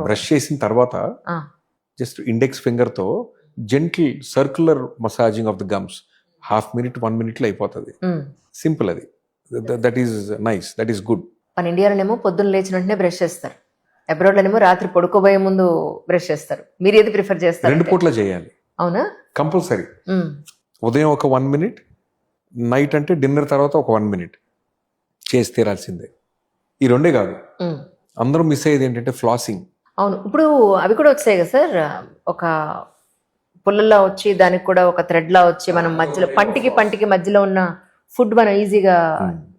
Brush చేసిన తర్వాత just index finger తో gentle circular massaging of the gums 1/2 minute 1 minute లో అయిపోతుంది. సింపుల్ అది. That is nice, that is good. మన ఇండియాలోనేమో పొద్దున్న లేచిన వెంటనే బ్రష్ చేస్తారు, అబ్రాడ్ లోనేమో రాత్రి పడుకోబోయే ముందు బ్రష్ చేస్తారు. మీరు ఏది ప్రిఫర్ చేస్తారు? 2 పూట్ల చేయాలి. అవునా? కంపల్సరీ. ఉదయం ఒక 1 minute, నైట్ అంటే డిన్నర్ తర్వాత ఒక 1 minute చేసి తీరాల్సిందే. ఈ 2 కాదు, అందరూ మిస్ అయ్యేది ఏంటంటే ఫ్లాసింగ్. అవును, ఇప్పుడు అవి కూడా వచ్చాయి కదా సార్, ఒక పుల్లలా వచ్చి దానికి కూడా ఒక థ్రెడ్ లా వచ్చి మనం మధ్యలో పంటికి మధ్యలో ఉన్న ఫుడ్ మనం ఈజీగా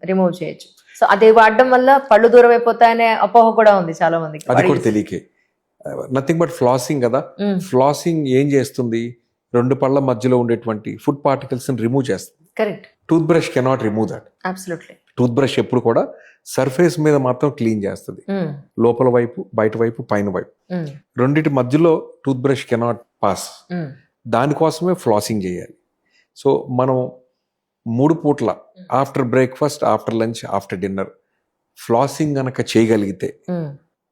రిమూవ్ చేయొచ్చు. సో అది వాడడం వల్ల పళ్ళు దూరం అయిపోతాయనే అపోహ కూడా ఉంది చాలా మందికి. అది కూడా తెలియకే. నథింగ్ బట్ ఫ్లాసింగ్ కదా. ఫ్లాసింగ్ ఏం చేస్తుంది? 2 పళ్ళ మధ్యలో ఉండేటువంటి ఫుడ్ పార్టికల్స్ ని రిమూవ్ చేస్తుంది. Correct. Tooth brush cannot remove that. Absolutely. Tooth brush ఎప్పుడు కూడా సర్ఫేస్ మీద మాత్రం క్లీన్ చేస్తుంది, లోపల వైపు, బయట వైపు, పైన వైపు, రెండింటి మధ్యలో టూత్ బ్రష్ కెనాట్ పాస్. దానికోసమే ఫ్లాసింగ్ చేయాలి. సో మనం 3 పూట్ల after breakfast, after lunch, after dinner flossing గనక చేయగలిగితే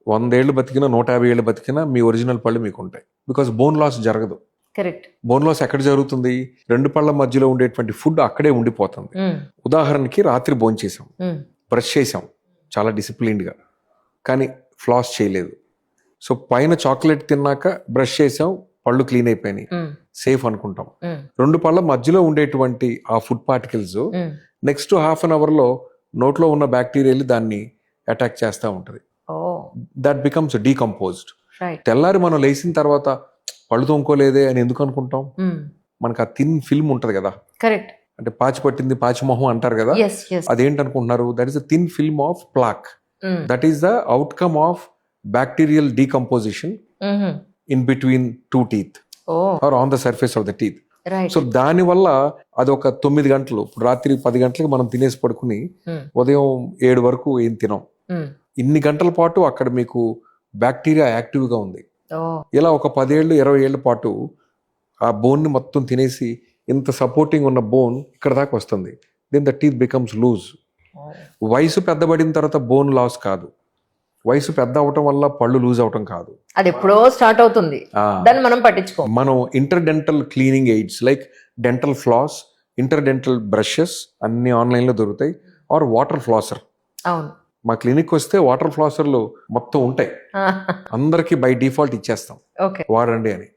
100 ఏళ్ళు బతికినా 150 ఏళ్ళు బతికినా మీ ఒరిజినల్ పళ్ళు మీకు ఉంటాయి. బికాస్ బోన్ లాస్ జరగదు. కరెక్ట్. బోన్ లాస్ ఎక్కడ జరుగుతుంది? 2 పళ్ళ మధ్యలో ఉండేటువంటి ఫుడ్ అక్కడే ఉండిపోతుంది. ఉదాహరణకి రాత్రి భోజనం చేసాం, బ్రష్ చేసాం చాలా డిసిప్లిన్డ్గా, కానీ ఫ్లాస్ చేయలేదు. సో పైన చాక్లెట్ తిన్నాక బ్రష్ చేసాం, పళ్ళు క్లీన్ అయిపోయినాయి, సేఫ్ అనుకుంటాం. 2 పళ్ళ మధ్యలో ఉండేటువంటి ఆ food particles next half an hour లో నోట్లో ఉన్న బ్యాక్టీరియాలు దాన్ని అటాక్ చేస్తూ ఉంటది. That becomes decomposed. తెల్లారి మనం లేచిన తర్వాత పళ్ళు తోముకోలేదే అని ఎందుకు అనుకుంటాం? మనకు ఆ థిన్ ఫిల్మ్ ఉంటది కదా. కరెక్ట్. అంటే పాచి పట్టింది, పాచి మొహం అంటారు కదా. అదేంటనుకుంటున్నారు? That is the thin film of plaque. That is the outcome of bacterial decomposition in between 2 teeth or on the surface of the teeth. So దాని వల్ల అది ఒక 9 గంటలు, రాత్రి 10 గంటలకు మనం తినేసి పడుకుని ఉదయం 7 వరకు ఏం తినం. ఇన్ని గంటల పాటు అక్కడ మీకు బ్యాక్టీరియా యాక్టివ్ గా ఉంది. ఇలా ఒక 10 ఏళ్ళు 20 ఏళ్ల పాటు ఆ బోన్ ని మొత్తం తినేసి ఇంత సపోర్టింగ్ ఉన్న బోన్ ఇక్కడ దాకా వస్తుంది. Then the teeth becomes loose. వయసు పెద్దబడిన తర్వాత బోన్ లాస్ కాదు, వయసు పెద్ద అవటం వల్ల పళ్ళు లూజ్ అవటం కాదు. అది ఎప్పుడో స్టార్ట్ అవుతుంది, దాన్ని మనం పట్టించుకో. మనం interdental cleaning aids like dental floss, interdental brushes అన్ని ఆన్లైన్ లో దొరుకుతాయి. Or water flosser. అవును, మా క్లినిక్ వస్తే వాటర్ ఫ్లాసర్లు మొత్తం ఉంటాయి, అందరికి బై డిఫాల్ట్ ఇచ్చేస్తాం, వాడండి అని.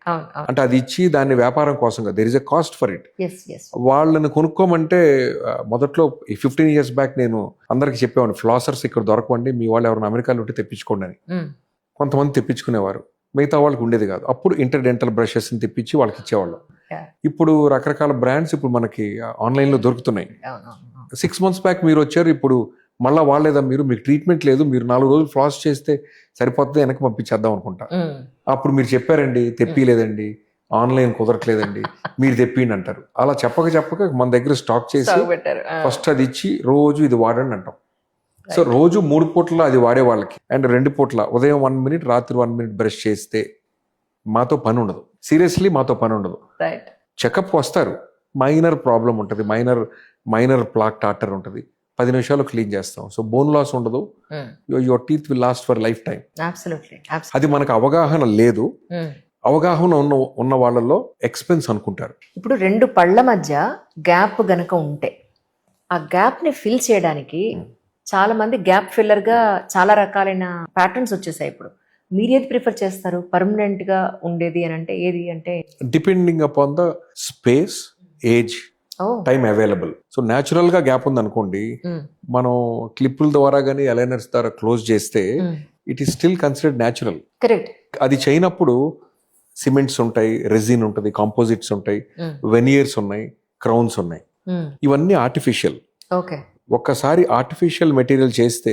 అంటే అది ఇచ్చి దాన్ని వ్యాపారం కోసం, there is a cost for it. వాళ్ళని కొనుక్కోమంటే మొదట్లో 15 years బ్యాక్ నేను అందరికి చెప్పేవాడిని, ఫ్లాసర్స్ ఇక్కడ దొరకవండి, మీ వాళ్ళు ఎవరైనా అమెరికాలో ఉంటే తెప్పించుకోండి అని. కొంతమంది తెప్పించుకునేవారు, మిగతా వాళ్ళకి ఉండేది కాదు. అప్పుడు ఇంటర్డెంటల్ బ్రషెస్ ని తెప్పించి వాళ్ళకి ఇచ్చేవాళ్ళం. ఇప్పుడు రకరకాల బ్రాండ్స్ ఇప్పుడు మనకి ఆన్లైన్ లో దొరుకుతున్నాయి. 6 months బ్యాక్ మీరు వచ్చారు, ఇప్పుడు మళ్ళీ వాడలేదా మీరు, మీకు ట్రీట్మెంట్ లేదు, మీరు 4 రోజులు ఫ్లాస్ చేస్తే సరిపోతుంది, వెనక్కి పంపించేద్దాం అనుకుంటా. అప్పుడు మీరు చెప్పారండి తెప్పిలేదండి, ఆన్లైన్ కుదరట్లేదండి, మీరు తెప్పియండి అంటారు. అలా చెప్పక మన దగ్గర స్టాక్ చేసి ఫస్ట్ అది ఇచ్చి రోజు ఇది వాడండి అంటాం. సో రోజు 3 పూట్ల అది వాడే వాళ్ళకి, అండ్ 2 పూట్ల ఉదయం 1 minute, రాత్రి 1 minute బ్రష్ చేస్తే మాతో పని ఉండదు. సీరియస్లీ మాతో పని ఉండదు. చెకప్ వస్తారు, మైనర్ ప్రాబ్లం ఉంటుంది, మైనర్ ప్లాక్ టాటర్ ఉంటుంది, 10 నిమిషాలు క్లీన్ చేస్తాం. సో బోన్ లాస్ ఉండదు, your teeth will last for life time. అది మనకు అవగాహన లేదు. అవగాహన ఉన్న వాళ్ళలో ఎక్స్పెన్స్ అనుకుంటారు. ఇప్పుడు 2 పళ్ళ మధ్య గ్యాప్ గనక ఉంటే ఆ గ్యాప్ ని ఫిల్ చేయడానికి చాలా మంది గ్యాప్ ఫిల్లర్ గా చాలా రకాలైన ప్యాటర్న్స్ వచ్చేసాయి. ఇప్పుడు మీరు ఏది ప్రిఫర్ చేస్తారు? పర్మనెంట్ గా ఉండేది అని అంటే ఏది? అంటే depending upon the space, age, time available. So natural గా గ్యాప్ ఉంది అనుకోండి, మనం క్లిప్పుల ద్వారా గానీ అలైనర్స్ ద్వారా క్లోజ్ చేస్తే it is still considered natural. Correct. అది చేయనప్పుడు సిమెంట్స్ ఉంటాయి, రెజిన్ ఉంటుంది, కాంపోజిట్స్ ఉంటాయి, వెనియర్స్ ఉన్నాయి, క్రౌన్స్ ఉన్నాయి, ఇవన్నీ ఆర్టిఫిషియల్. ఒక్కసారి ఆర్టిఫిషియల్ మెటీరియల్ చేస్తే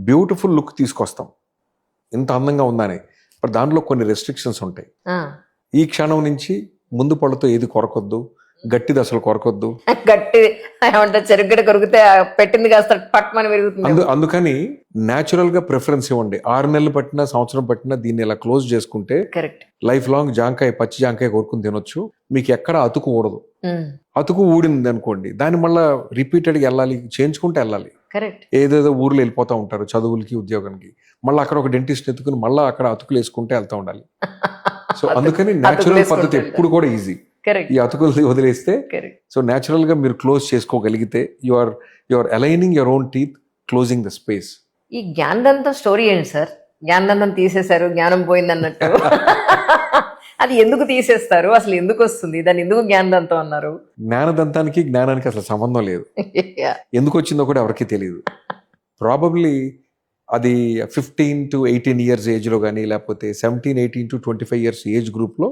బ్యూటిఫుల్ లుక్ తీసుకొస్తాం, ఇంత అందంగా ఉందని. బట్ దాంట్లో కొన్ని రెస్ట్రిక్షన్స్ ఉంటాయి. ఈ క్షణం నుంచి ముందు పళ్ళతో ఏది కొరకొద్దు, గట్టిది అసలు కొరకొద్దు, గట్టి చెరుగడ కొరికితే పెట్టింది కాస్త పట్మని పెరుగుతుంది. అందుకని న్యాచురల్ గా ప్రిఫరెన్స్ ఇవ్వండి. 6 నెలలు పట్టినా, సంవత్సరం పట్టినా దీన్ని ఇలా క్లోజ్ చేసుకుంటే లైఫ్ లాంగ్ జాంకాయ, పచ్చి జాంకాయ కోరుకుని తినొచ్చు. మీకు ఎక్కడ అతుకు ఊడదు. అతుకు ఊడింది అనుకోండి, దాన్ని మళ్ళీ రిపీటెడ్గా వెళ్ళాలి, చేయించుకుంటే వెళ్ళాలి. కరెక్ట్. ఏదేదో ఊర్లో వెళ్ళిపోతూ ఉంటారు చదువులకి ఉద్యోగానికి, మళ్ళీ అక్కడ ఒక డెంటిస్ట్ ఎత్తుకుని మళ్ళీ అక్కడ అతుకులు వేసుకుంటే వెళ్తూ ఉండాలి. సో అందుకని న్యాచురల్ పద్ధతి ఎప్పుడు కూడా ఈజీ. కరెక్ట్. ఈ అతుకులు వదిలేస్తే కరెక్ట్. సో న్యాచురల్ గా మీరు క్లోజ్ చేసుకోగలిగితే you are aligning your own teeth, closing the space. ఈ జ్ఞానదంతం స్టోరీ ఏంటి సార్? జ్ఞానదంతం తీసేశారు, జ్ఞానం పోయింది అన్నట్టు. అది ఎందుకు తీసేస్తారు, అసలు ఎందుకు వస్తుంది, దాన్ని ఎందుకు జ్ఞానదంతం అన్నారు? జ్ఞానదంతానికి జ్ఞానానికి అసలు సంబంధం లేదు. ఎందుకు వచ్చిందో కూడా ఎవరికీ తెలియదు. ప్రాబబ్లీ అది 15 to 18 years ఏజ్లో కానీ, లేకపోతే 17, 18 to 25 years ఏజ్ గ్రూప్లో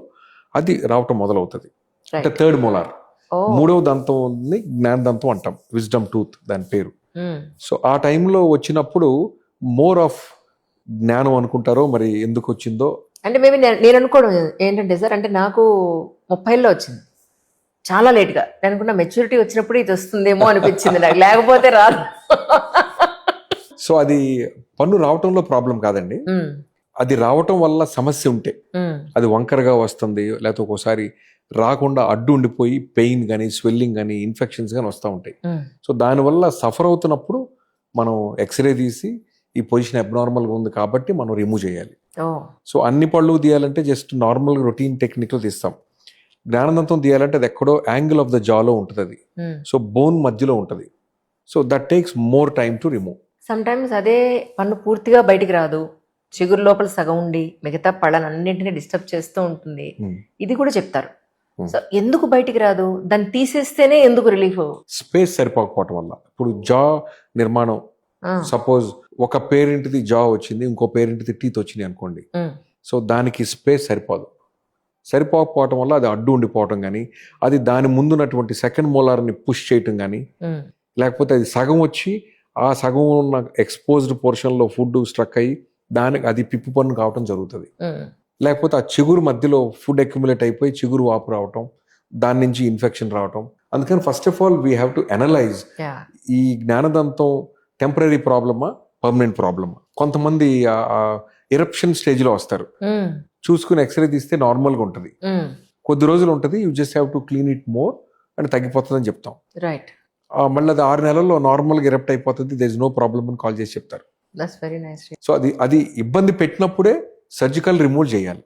అది రావటం మొదలవుతుంది. అంటే థర్డ్ మోలార్, మూడవ దంతం జ్ఞానదంతం అంటాం, విజ్డమ్ టూత్ దాని పేరు. సో ఆ టైంలో వచ్చినప్పుడు మోర్ ఆఫ్ జ్ఞానం అనుకుంటారో మరి ఎందుకు వచ్చిందో. అంటే మేబీ నేను అనుకోవడం ఏంటంటే సార్, అంటే నాకు 30లో వచ్చింది, చాలా లేట్గా. నేను అనుకున్నా మెచ్యూరిటీ వచ్చినప్పుడు ఇది వస్తుందేమో అనిపించింది నాకు, లేకపోతే రాదు. సో అది పన్ను రావటంలో ప్రాబ్లం కాదండి, అది రావటం వల్ల సమస్య ఉంటే అది వంకరగా వస్తుంది, లేకపోతే ఒక్కోసారి రాకుండా అడ్డు ఉండిపోయి పెయిన్ కానీ, స్వెల్లింగ్ కానీ, ఇన్ఫెక్షన్స్ కానీ వస్తూ ఉంటాయి. సో దానివల్ల సఫర్ అవుతున్నప్పుడు మనం ఎక్స్రే తీసి ఈ పొజిషన్ అబ్నార్మల్గా ఉంది కాబట్టి మనం రిమూవ్ చేయాలి. సో అన్ని పళ్ళు తీయాలంటే జస్ట్ నార్మల్ రొటీన్ టెక్నిక్లో తీస్తాం. జ్ఞానదంతం తీయాలంటే అది ఎక్కడో యాంగిల్ ఆఫ్ ద జాలో ఉంటుంది అది. సో బోన్ మధ్యలో ఉంటుంది. So that takes more time to remove. Some times అదే పన్ను పూర్తిగా బయటికి రాదు, చిగురు లోపల సగం ఉండి మిగతా పళ్ళనన్నింటినీ డిస్టర్బ్ చేస్తూ ఉంటుంది, ఇది కూడా చెప్తారు. సో ఎందుకు బయటికి రాదు, దాన్ని తీసేస్తేనే ఎందుకు రిలీఫ్? స్పేస్ సరిపోకపోవటం వల్ల. ఇప్పుడు జా నిర్మాణం, సపోజ్ ఒక పేరెంట్ది జా వచ్చింది, ఇంకో పేరెంట్ది టీత్ వచ్చినాయి అనుకోండి. సో దానికి స్పేస్ సరిపోకపోవటం వల్ల అది అడ్డు ఉండిపోవటం కానీ, అది దాని ముందున్నటువంటి సెకండ్ మోలార్ని పుష్ చేయటం కానీ, లేకపోతే అది సగం వచ్చి ఆ సగం ఉన్న ఎక్స్పోజ్డ్ పోర్షన్లో ఫుడ్ స్ట్రక్ అయ్యి దానికి అది పిప్పి పన్ను కావటం జరుగుతుంది. లేకపోతే ఆ చిగురు మధ్యలో ఫుడ్ అక్యుములేట్ అయిపోయి చిగురు వాపు రావటం, దాని నుంచి ఇన్ఫెక్షన్ రావటం. అందుకని first of all we have to analyse ఈ జ్ఞానదంతం టెంపరీ ప్రాబ్లమా, పర్మనెంట్ ప్రాబ్లమా. కొంతమంది ఎరప్షన్ స్టేజ్లో వస్తారు, చూసుకుని ఎక్స్రే తీస్తే నార్మల్గా ఉంటుంది, కొద్ది రోజులు ఉంటుంది, you just have to clean it more అని తగ్గిపోతుందని చెప్తాం. రైట్. మళ్ళీ అది 6 నెలల్లో నార్మల్గా ఎరప్ట్ అయిపోతుంది, దేర్ ఇస్ నో ప్రాబ్లమ్ అని కాల్ చేసి చెప్తారు. That's very nice. సో అది ఇబ్బంది పెట్టినప్పుడే సర్జికల్ రిమూవ్ చేయాలి.